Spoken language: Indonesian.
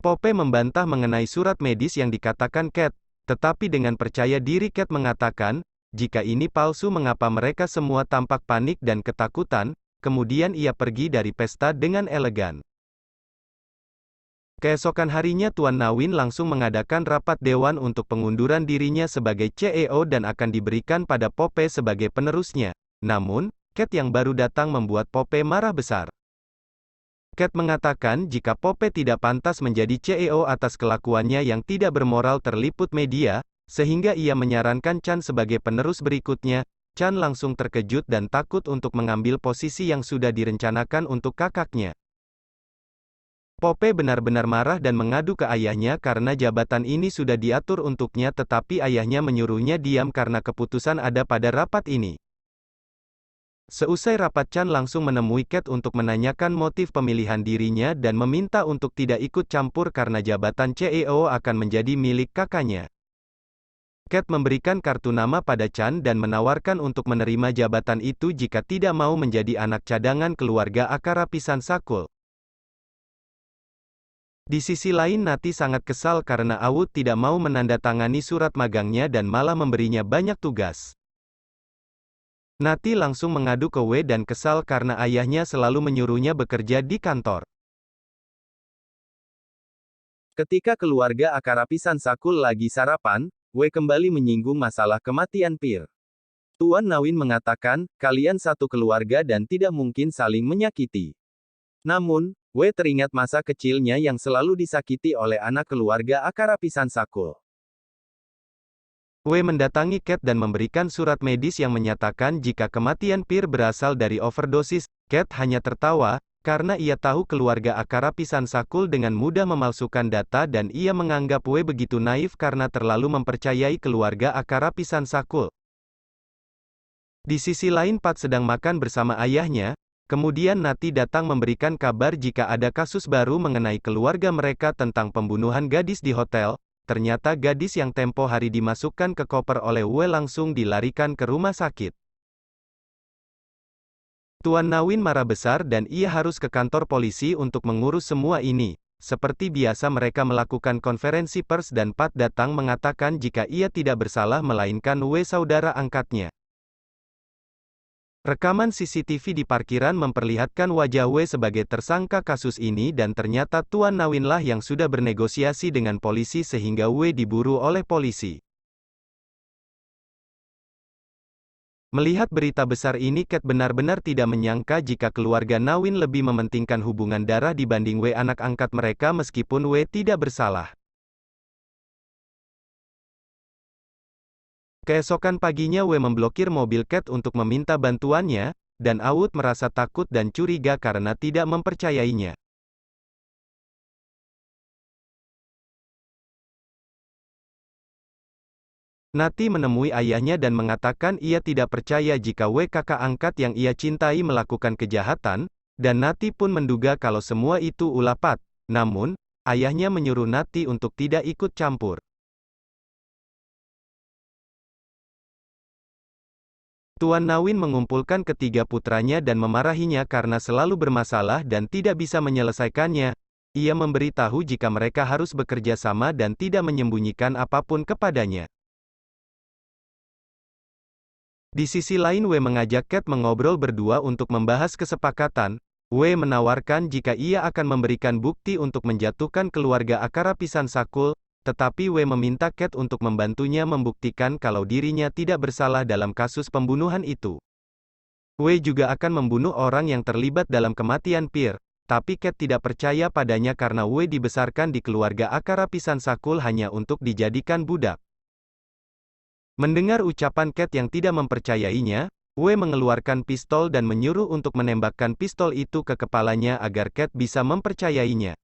Pope membantah mengenai surat medis yang dikatakan Kate, tetapi dengan percaya diri Kate mengatakan, jika ini palsu mengapa mereka semua tampak panik dan ketakutan, kemudian ia pergi dari pesta dengan elegan. Keesokan harinya Tuan Nawin langsung mengadakan rapat dewan untuk pengunduran dirinya sebagai CEO dan akan diberikan pada Pope sebagai penerusnya. Namun, Kate yang baru datang membuat Pope marah besar. Kate mengatakan jika Pope tidak pantas menjadi CEO atas kelakuannya yang tidak bermoral terliput media, sehingga ia menyarankan Chan sebagai penerus berikutnya. Chan langsung terkejut dan takut untuk mengambil posisi yang sudah direncanakan untuk kakaknya. Pope benar-benar marah dan mengadu ke ayahnya karena jabatan ini sudah diatur untuknya tetapi ayahnya menyuruhnya diam karena keputusan ada pada rapat ini. Seusai rapat Chan langsung menemui Kate untuk menanyakan motif pemilihan dirinya dan meminta untuk tidak ikut campur karena jabatan CEO akan menjadi milik kakaknya. Kate memberikan kartu nama pada Chan dan menawarkan untuk menerima jabatan itu jika tidak mau menjadi anak cadangan keluarga Akara Pisan Sakul. Di sisi lain Natty sangat kesal karena Awut tidak mau menandatangani surat magangnya dan malah memberinya banyak tugas. Natty langsung mengadu ke Wei dan kesal karena ayahnya selalu menyuruhnya bekerja di kantor. Ketika keluarga Akara Pisan Sakul lagi sarapan, Wei kembali menyinggung masalah kematian Pir. Tuan Nawin mengatakan, kalian satu keluarga dan tidak mungkin saling menyakiti. Namun, Wei teringat masa kecilnya yang selalu disakiti oleh anak keluarga Akara Pisan Sakul. Wei mendatangi Kate dan memberikan surat medis yang menyatakan jika kematian Pir berasal dari overdosis. Kate hanya tertawa, karena ia tahu keluarga Akara Pisan Sakul dengan mudah memalsukan data dan ia menganggap Wei begitu naif karena terlalu mempercayai keluarga Akara Pisan Sakul. Di sisi lain Pat sedang makan bersama ayahnya. Kemudian Natty datang memberikan kabar jika ada kasus baru mengenai keluarga mereka tentang pembunuhan gadis di hotel. Ternyata gadis yang tempo hari dimasukkan ke koper oleh Wei langsung dilarikan ke rumah sakit. Tuan Nawin marah besar dan ia harus ke kantor polisi untuk mengurus semua ini. Seperti biasa mereka melakukan konferensi pers dan Pat datang mengatakan jika ia tidak bersalah melainkan Wei saudara angkatnya. Rekaman CCTV di parkiran memperlihatkan wajah Wei sebagai tersangka kasus ini dan ternyata Tuan Nawinlah yang sudah bernegosiasi dengan polisi sehingga Wei diburu oleh polisi. Melihat berita besar ini Kate benar-benar tidak menyangka jika keluarga Nawin lebih mementingkan hubungan darah dibanding Wei anak angkat mereka meskipun Wei tidak bersalah. Keesokan paginya Wei memblokir mobil Kate untuk meminta bantuannya, dan Awut merasa takut dan curiga karena tidak mempercayainya. Natty menemui ayahnya dan mengatakan ia tidak percaya jika Wei kakak angkat yang ia cintai melakukan kejahatan, dan Natty pun menduga kalau semua itu ulah Pat. Namun, ayahnya menyuruh Natty untuk tidak ikut campur. Tuan Nawin mengumpulkan ketiga putranya dan memarahinya karena selalu bermasalah dan tidak bisa menyelesaikannya. Ia memberitahu jika mereka harus bekerja sama dan tidak menyembunyikan apapun kepadanya. Di sisi lain Wei mengajak Kate mengobrol berdua untuk membahas kesepakatan. Wei menawarkan jika ia akan memberikan bukti untuk menjatuhkan keluarga Akara Pisan Sakul, tetapi Wei meminta Kate untuk membantunya membuktikan kalau dirinya tidak bersalah dalam kasus pembunuhan itu. Wei juga akan membunuh orang yang terlibat dalam kematian Pir, tapi Kate tidak percaya padanya karena Wei dibesarkan di keluarga Akara Pisan Sakul hanya untuk dijadikan budak. Mendengar ucapan Kate yang tidak mempercayainya, Wei mengeluarkan pistol dan menyuruh untuk menembakkan pistol itu ke kepalanya agar Kate bisa mempercayainya.